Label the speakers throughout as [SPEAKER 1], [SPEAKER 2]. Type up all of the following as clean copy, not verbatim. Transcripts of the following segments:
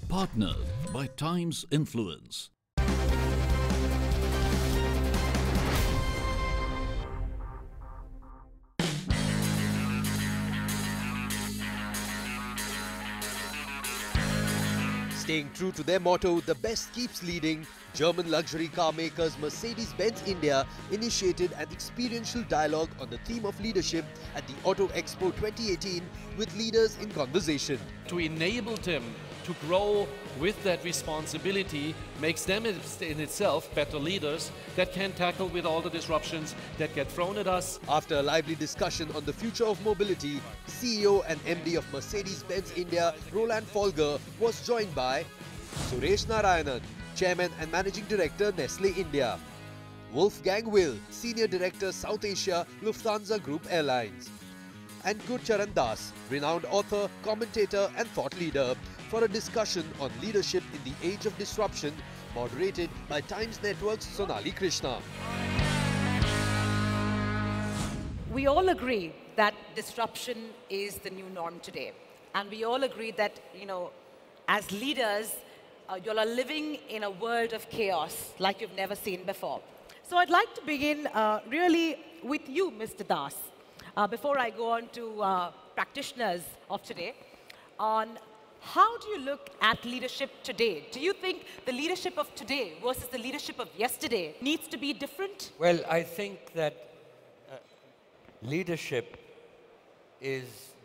[SPEAKER 1] Partnered by Times Influence.
[SPEAKER 2] Staying true to their motto, the best keeps leading, German luxury car makers Mercedes-Benz India initiated an experiential dialogue on the theme of leadership at the Auto Expo 2018 with leaders in conversation.
[SPEAKER 3] To enable them to grow with that responsibility makes them in itself better leaders that can tackle with all the disruptions that get thrown at us.
[SPEAKER 2] After a lively discussion on the future of mobility, CEO and MD of Mercedes-Benz India, Roland Folger, was joined by Suresh Narayanan, Chairman and Managing Director, Nestle India; Wolfgang Will, Senior Director, South Asia, Lufthansa Group Airlines; and Gurcharan Das, renowned author, commentator and thought leader, for a discussion on leadership in the age of disruption, moderated by Times Network's Sonali Krishna.
[SPEAKER 4] We all agree that disruption is the new norm today. And we all agree that, as leaders, you are living in a world of chaos like you've never seen before. So I'd like to begin really with you, Mr. Das, before I go on to practitioners of today, on how do you look at leadership today? Do you think the leadership of today versus the leadership of yesterday needs to be different?
[SPEAKER 5] Well, I think that leadership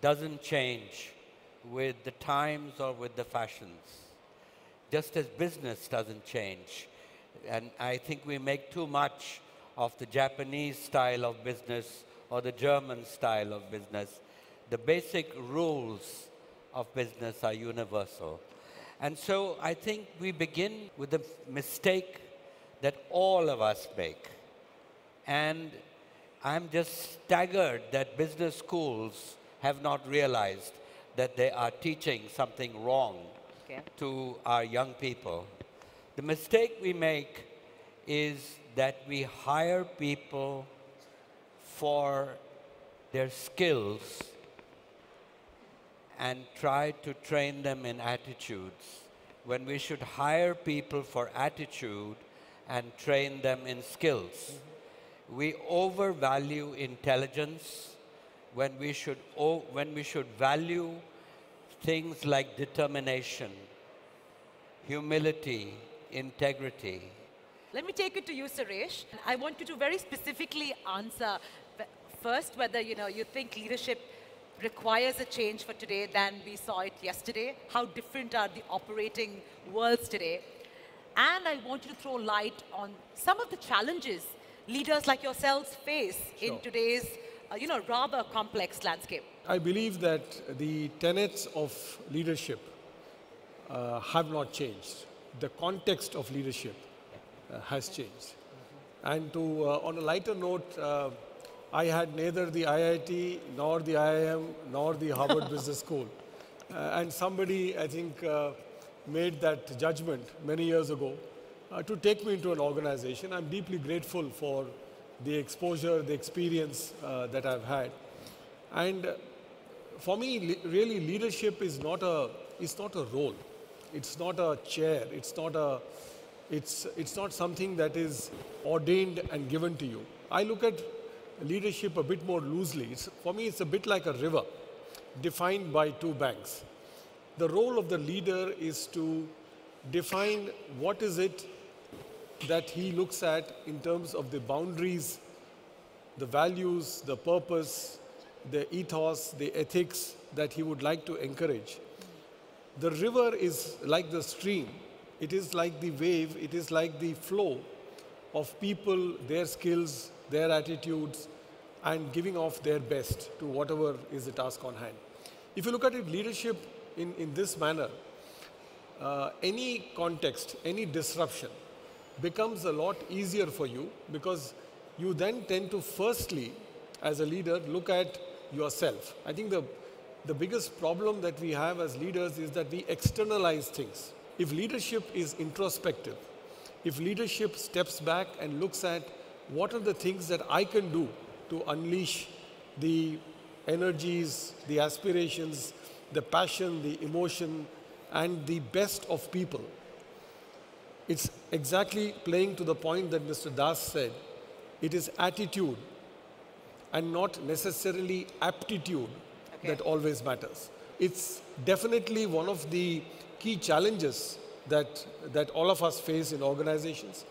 [SPEAKER 5] doesn't change with the times or with the fashions, just as business doesn't change. And I think we make too much of the Japanese style of business or the German style of business. The basic rules of business are universal. And so I think we begin with the mistake that all of us make. And I'm just staggered that business schools have not realized that they are teaching something wrong to our young people. The mistake we make is that we hire people for their skills and try to train them in attitudes, when we should hire people for attitude and train them in skills. We overvalue intelligence when we should value things like determination, humility, integrity.
[SPEAKER 4] Let me take it to you, Suresh. I want you to very specifically answer first whether you think leadership requires a change for today than we saw it yesterday. How different are the operating worlds today? And I want you to throw light on some of the challenges leaders like yourselves face in today's rather complex landscape.
[SPEAKER 6] I believe that the tenets of leadership have not changed. The context of leadership has changed. And on a lighter note, I had neither the IIT, nor the IIM, nor the Harvard Business School. And somebody, I think, made that judgment many years ago to take me into an organization. I'm deeply grateful for the exposure, the experience that I've had. And for me, really, leadership is not a role. It's not a chair. It's not something that is ordained and given to you. I look at leadership a bit more loosely. For me, it's a bit like a river defined by two banks. The role of the leader is to define what is it that he looks at in terms of the boundaries, the values, the purpose, the ethos, the ethics that he would like to encourage. The river is like the stream. It is like the wave. It is like the flow of people, their skills, their attitudes, and giving off their best to whatever is the task on hand. If you look at it, leadership in this manner any context, any disruption becomes a lot easier for you, because you then tend to firstly, as a leader, look at yourself. I think the biggest problem that we have as leaders is that we externalize things. If leadership is introspective, if leadership steps back and looks at what are the things that I can do to unleash the energies, the aspirations, the passion, the emotion, and the best of people. It's exactly playing to the point that Mr. Das said. It is attitude and not necessarily aptitude that always matters. It's definitely one of the key challenges that all of us face in organizations.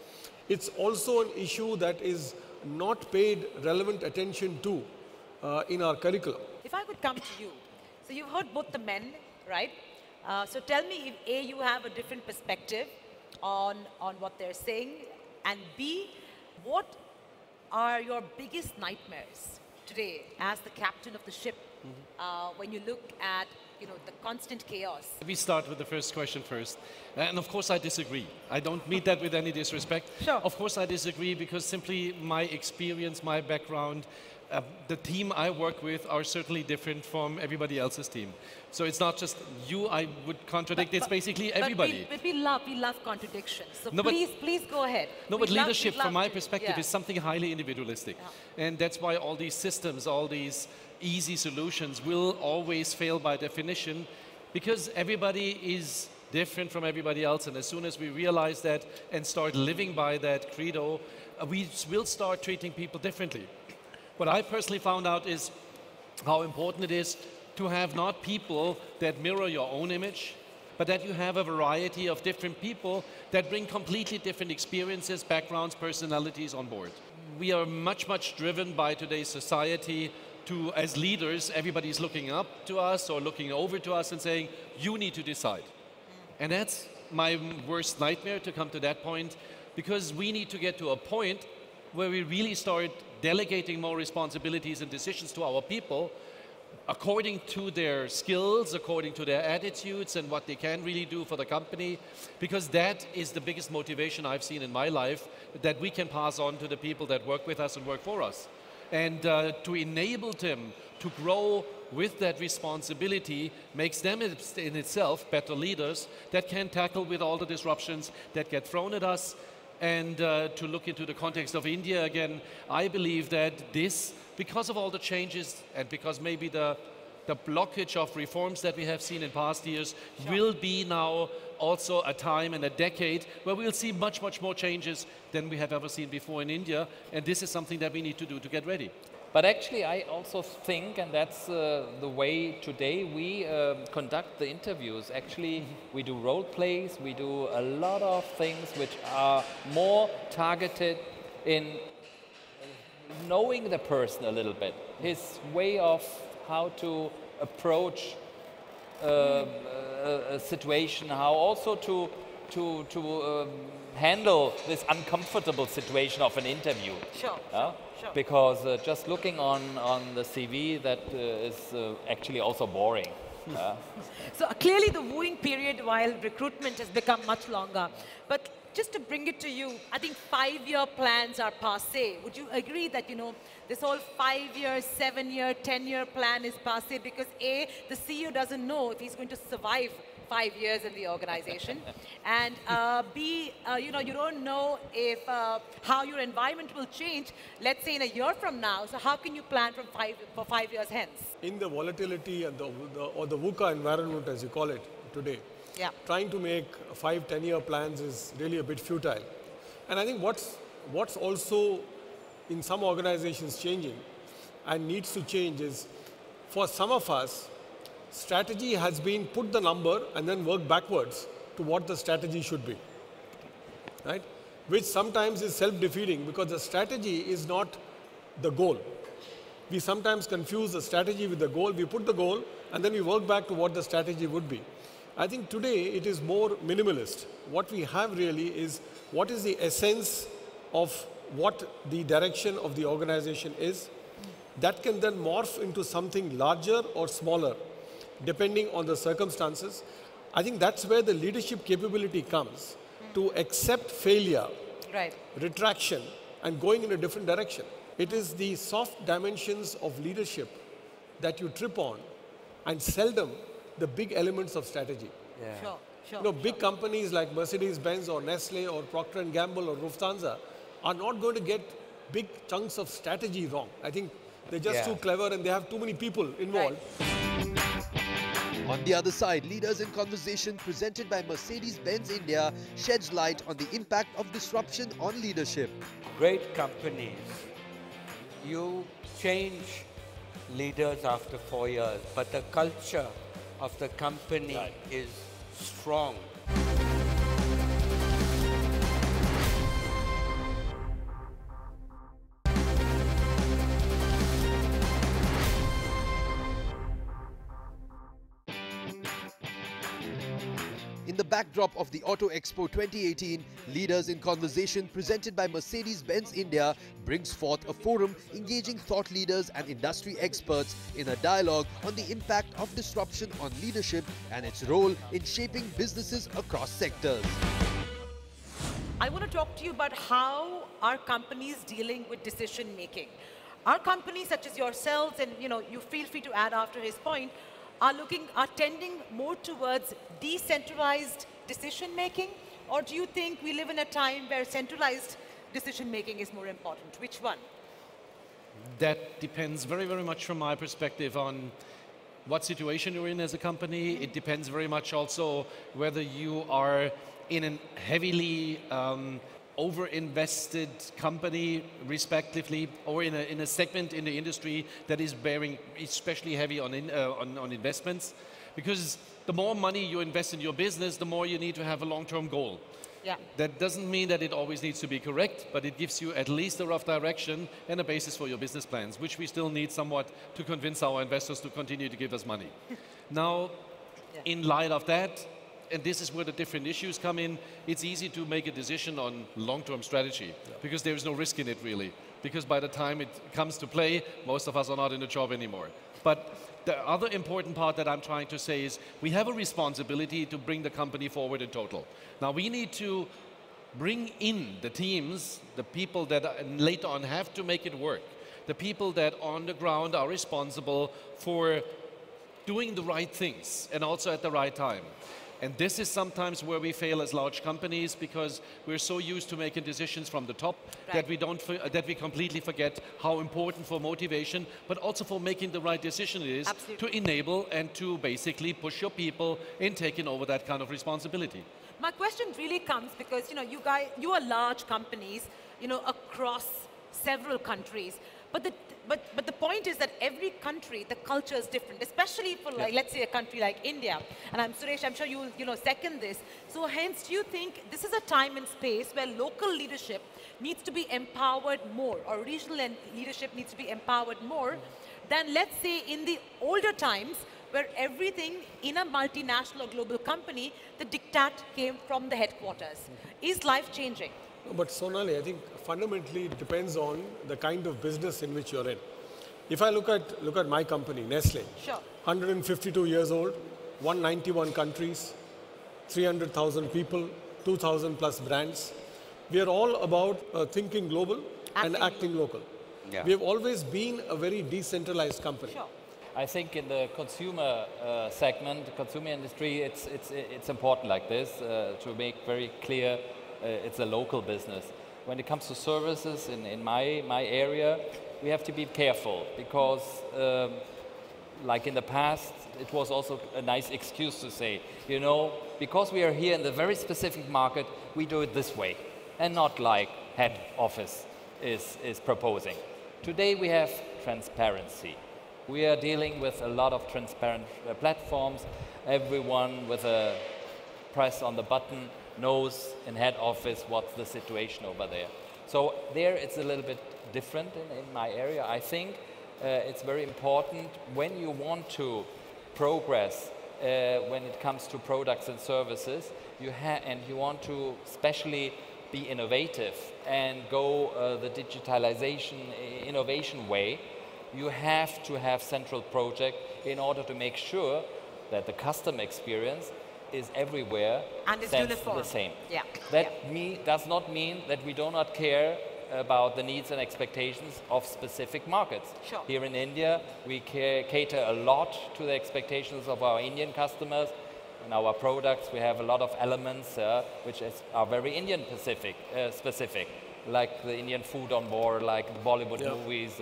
[SPEAKER 6] It's also an issue that is not paid relevant attention to in our curriculum.
[SPEAKER 4] If I could come to you, so you've heard both the men, right? So tell me if A, you have a different perspective on what they're saying, and B, what are your biggest nightmares today as the captain of the ship when you look at the constant chaos?
[SPEAKER 3] We start with the first question first. And of course I disagree. I don't mean that with any disrespect.
[SPEAKER 4] Sure.
[SPEAKER 3] Of course I disagree, because simply my experience, my background, the team I work with are certainly different from everybody else's team. So it's not just you I would contradict, it's basically everybody.
[SPEAKER 4] But we love contradictions. So
[SPEAKER 3] No,
[SPEAKER 4] please go ahead.
[SPEAKER 3] No, but leadership, from my perspective, is something highly individualistic.
[SPEAKER 4] Yeah.
[SPEAKER 3] And that's why all these systems, all these easy solutions will always fail by definition, because everybody is different from everybody else. And as soon as we realize that and start living by that credo, we will start treating people differently. What I personally found out is how important it is to have not people that mirror your own image, but that you have a variety of different people that bring completely different experiences, backgrounds, personalities on board. We are much driven by today's society to, as leaders, everybody's looking up to us or looking over to us and saying, you need to decide. And that's my worst nightmare, to come to that point, because we need to get to a point where we really start delegating more responsibilities and decisions to our people according to their skills, according to their attitudes and what they can really do for the company, because that is the biggest motivation I've seen in my life that we can pass on to the people that work with us and work for us. And to enable them to grow with that responsibility makes them in itself better leaders that can tackle with all the disruptions that get thrown at us. And to look into the context of India again, I believe that this, because of all the changes and because maybe the blockage of reforms that we have seen in past years, will be now also a time and a decade where we'll see much more changes than we have ever seen before in India. And this is something that we need to do to get ready.
[SPEAKER 7] But actually, I also think, and that's the way today we conduct the interviews. Actually, we do role plays, we do a lot of things which are more targeted in knowing the person a little bit, his way of how to approach a situation, how also to handle this uncomfortable situation of an interview.
[SPEAKER 4] Sure.
[SPEAKER 7] Because just looking on the CV, that is actually also boring.
[SPEAKER 4] So clearly the wooing period while recruitment has become much longer. But just to bring it to you, I think 5-year plans are passe. Would you agree that, this whole 5-year, 7-year, 10-year plan is passe because A, the CEO doesn't know if he's going to survive 5 years in the organization, and B, you don't know if how your environment will change, let's say in a year from now. So how can you plan for 5 years hence? In
[SPEAKER 6] the volatility and or the VUCA environment, as you call it today, trying to make 5-10-year plans is really a bit futile. And I think what's also in some organizations changing and needs to change is, for some of us, strategy has been put the number and then work backwards to what the strategy should be, right? Which sometimes is self-defeating because the strategy is not the goal. We sometimes confuse the strategy with the goal. We put the goal and then we work back to what the strategy would be. I think today it is more minimalist. What we have really is what is the essence of what the direction of the organization is. That can then morph into something larger or smaller, depending on the circumstances. I think that's where the leadership capability comes to accept failure,
[SPEAKER 4] Right.
[SPEAKER 6] retraction, and going in a different direction. It is the soft dimensions of leadership that you trip on, and seldom the big elements of strategy.
[SPEAKER 5] Yeah.
[SPEAKER 4] Sure, sure.
[SPEAKER 6] You know, big companies like Mercedes-Benz or Nestle or Procter & Gamble or Lufthansa are not going to get big chunks of strategy wrong. I think they're just too clever and they have too many people involved.
[SPEAKER 2] On the other side, Leaders in Conversation presented by Mercedes-Benz India sheds light on the impact of disruption on leadership.
[SPEAKER 5] Great companies, you change leaders after 4 years, but the culture of the company is strong.
[SPEAKER 2] In the backdrop of the Auto Expo 2018, Leaders in Conversation presented by Mercedes-Benz India brings forth a forum engaging thought leaders and industry experts in a dialogue on the impact of disruption on leadership and its role in shaping businesses across sectors.
[SPEAKER 4] I want to talk to you about how our companies dealing with decision making. Our companies such as yourselves, and you feel free to add after his point, are tending more towards decentralized decision making, or do you think we live in a time where centralized decision making is more important? Which one?
[SPEAKER 3] That depends very, very much from my perspective on what situation you're in as a company. It depends very much also whether you are in a heavily over-invested company, respectively, or in a segment in the industry that is bearing especially heavy on investments. Because the more money you invest in your business, the more you need to have a long-term goal.
[SPEAKER 4] Yeah.
[SPEAKER 3] That doesn't mean that it always needs to be correct, but it gives you at least a rough direction and a basis for your business plans, which we still need somewhat to convince our investors to continue to give us money. Now, in light of that, and this is where the different issues come in, it's easy to make a decision on long-term strategy because there is no risk in it really. Because by the time it comes to play, most of us are not in the job anymore. But the other important part that I'm trying to say is we have a responsibility to bring the company forward in total. Now we need to bring in the teams, the people that later on have to make it work, the people that on the ground are responsible for doing the right things and also at the right time. And this is sometimes where we fail as large companies because we're so used to making decisions from the top that we completely forget how important for motivation, but also for making the right decision it is to enable and to basically push your people in taking over that kind of responsibility.
[SPEAKER 4] My question really comes because you are large companies, across several countries. But the point is that every country, the culture is different, especially for let's say a country like India. And Suresh, I'm sure you will second this. So hence, do you think this is a time and space where local leadership needs to be empowered more, or regional leadership needs to be empowered more than, let's say, in the older times where everything in a multinational or global company, the diktat came from the headquarters? Is life changing?
[SPEAKER 6] But Sonali, I think fundamentally it depends on the kind of business in which you're in. If I look at my company, Nestle, 152 years old, 191 countries, 300,000 people, 2,000 plus brands. We are all about thinking global and acting local. Yeah. We have always been a very decentralized company.
[SPEAKER 4] Sure.
[SPEAKER 7] I think in the consumer segment, the consumer industry, it's important like this to make very clear. It's a local business. When it comes to services in my area, we have to be careful because like in the past, it was also a nice excuse to say, because we are here in the very specific market, we do it this way and not like head office is proposing. Today we have transparency. We are dealing with a lot of transparent platforms. Everyone with a press on the button knows in head office what's the situation over there. So there it's a little bit different in my area. I think it's very important when you want to progress when it comes to products and services, and you want to especially be innovative and go the digitalization innovation way, you have to have central project in order to make sure that the customer experience is everywhere
[SPEAKER 4] And it's
[SPEAKER 7] stands
[SPEAKER 4] uniform.
[SPEAKER 7] the same.
[SPEAKER 4] Yeah.
[SPEAKER 7] That does not mean that we do not care about the needs and expectations of specific markets.
[SPEAKER 4] Sure.
[SPEAKER 7] Here in India, we cater a lot to the expectations of our Indian customers. In our products, we have a lot of elements which are very Indian specific, like the Indian food on board, like the Bollywood movies,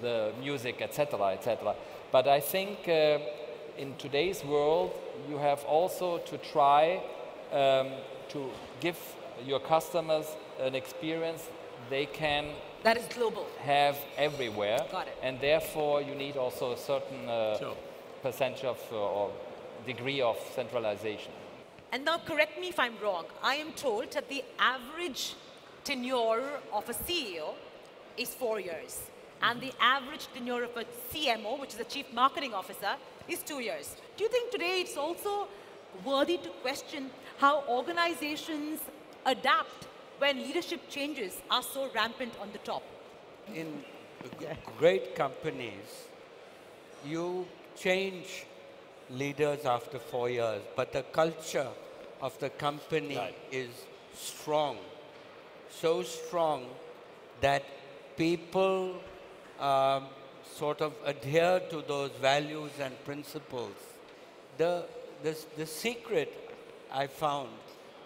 [SPEAKER 7] the music, etc., etc. But I think in today's world, you have also to try to give your customers an experience they can
[SPEAKER 4] That is global.
[SPEAKER 7] have everywhere.
[SPEAKER 4] Got it.
[SPEAKER 7] And therefore, you need also a certain percentage of or degree of centralization.
[SPEAKER 4] And now correct me if I'm wrong. I am told that the average tenure of a CEO is 4 years. And the average tenure of a CMO, which is a Chief Marketing Officer, is 2 years. Do you think today it's also worthy to question how organizations adapt when leadership changes are so rampant on the top?
[SPEAKER 5] In great companies, you change leaders after 4 years, but the culture of the company is strong. So strong that people sort of adhere to those values and principles. The secret I found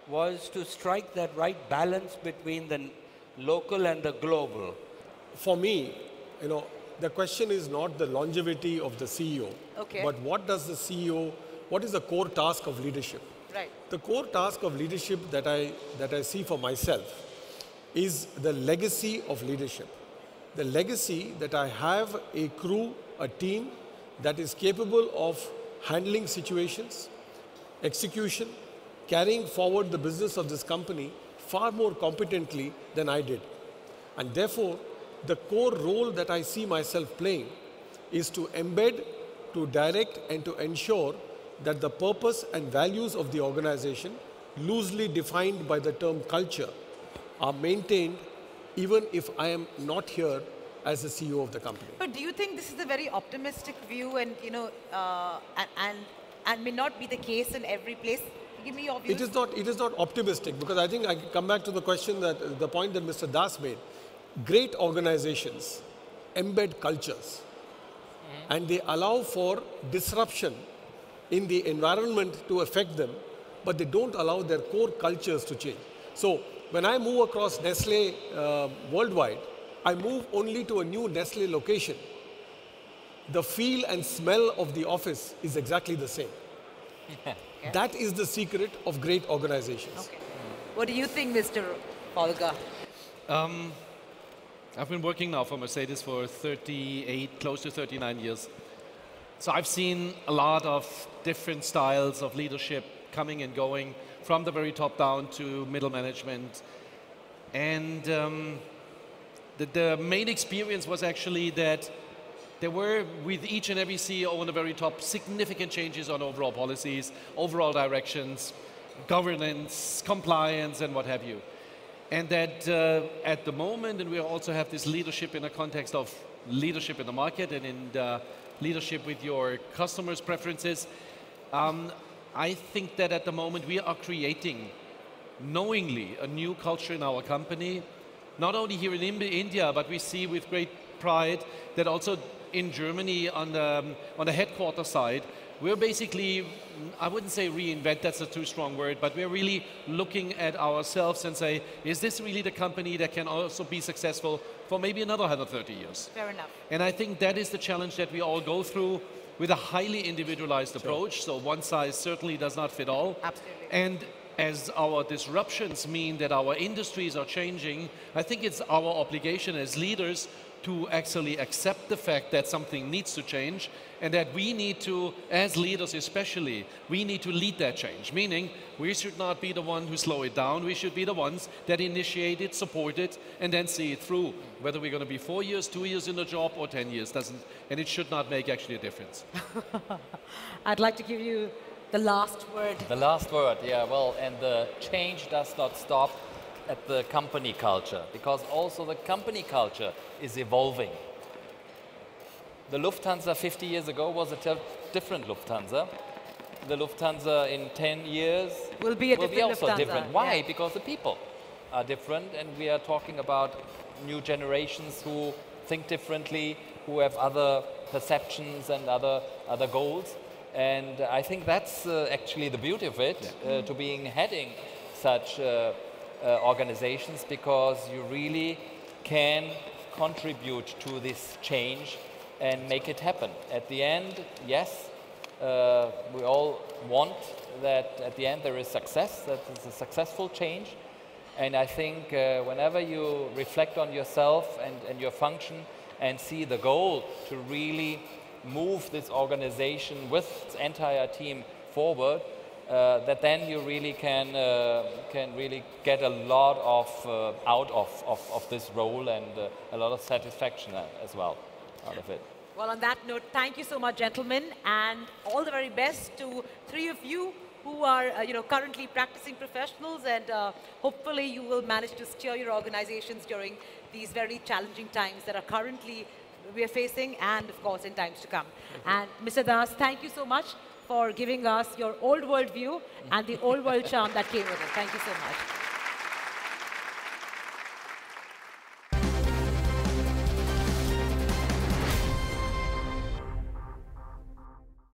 [SPEAKER 5] was to strike that right balance between the local and the global.
[SPEAKER 6] For me, the question is not the longevity of the CEO, but what does the CEO, what is the core task of leadership?
[SPEAKER 4] Right.
[SPEAKER 6] The core task of leadership that I see for myself is the legacy of leadership. The legacy that I have a crew, a team that is capable of handling situations, execution, carrying forward the business of this company far more competently than I did. And therefore, the core role that I see myself playing is to embed, to direct, and to ensure that the purpose and values of the organization, loosely defined by the term culture, are maintained even if I am not here as the CEO of the company.
[SPEAKER 4] But do you think this is a very optimistic view and, and may not be the case in every place? Give me your views.
[SPEAKER 6] It is not optimistic, because I think I come back to the question the point that Mr. Das made. Great organizations embed cultures and they allow for disruption in the environment to affect them, but they don't allow their core cultures to change. So when I move across Nestle worldwide, I move only to a new Nestle location. The feel and smell of the office is exactly the same. That is the secret of great organizations.
[SPEAKER 4] Okay. What do you think, Mr. Folger?
[SPEAKER 3] I've been working now for Mercedes for 38, close to 39 years. So I've seen a lot of different styles of leadership coming and going, from the very top down to middle management. And the main experience was actually that there were, with each and every CEO on the very top, significant changes on overall policies, overall directions, governance, compliance, and what have you. And that at the moment, and we also have this leadership in a context of leadership in the market and in the leadership with your customers' preferences, I think that at the moment we are creating, knowingly, a new culture in our company, not only here in India, but we see with great pride that also in Germany on the headquarter side, we're basically, I wouldn't say reinvent, that's a too strong word, but we're really looking at ourselves and say, is this really the company that can also be successful for maybe another 130 years?
[SPEAKER 4] Fair enough.
[SPEAKER 3] And I think that is the challenge that we all go through with a highly individualized approach. So one size certainly does not fit all.
[SPEAKER 4] Absolutely.
[SPEAKER 3] And as our disruptions mean that our industries are changing, I think it's our obligation as leaders to actually accept the fact that something needs to change, and that we need to, as leaders especially, we need to lead that change. Meaning, we should not be the one who slow it down, we should be the ones that initiate it, support it, and then see it through. Whether we're going to be 4 years, 2 years in the job, or 10 years, and it should not make actually a difference.
[SPEAKER 4] I'd like to give you the last word.
[SPEAKER 7] The last word, yeah, well, and the change does not stop at the company culture, because also the company culture is evolving. The Lufthansa 50 years ago was a different Lufthansa. the Lufthansa in 10 years
[SPEAKER 4] Will be a different
[SPEAKER 7] also
[SPEAKER 4] Lufthansa,
[SPEAKER 7] different. Why?
[SPEAKER 4] yeah.
[SPEAKER 7] Because the people are different, and we are talking about new generations who think differently, who have other perceptions and other goals. And I think that's actually the beauty of it, to being heading such organizations, because you really can contribute to this change and make it happen. At the end, yes, we all want that at the end there is success, that it's a successful change. And I think whenever you reflect on yourself and your function and see the goal to really move this organization with its entire team forward, that then you really can really get a lot of out of this role, and a lot of satisfaction as well out of it.
[SPEAKER 4] Well, on that note, thank you so much, gentlemen, and all the very best to three of you who are currently practicing professionals, and hopefully you will manage to steer your organizations during these very challenging times that are currently we are facing, and of course in times to come. And Mr. Das, thank you so much for giving us your old world view and the old world charm that came with it. Thank you so much.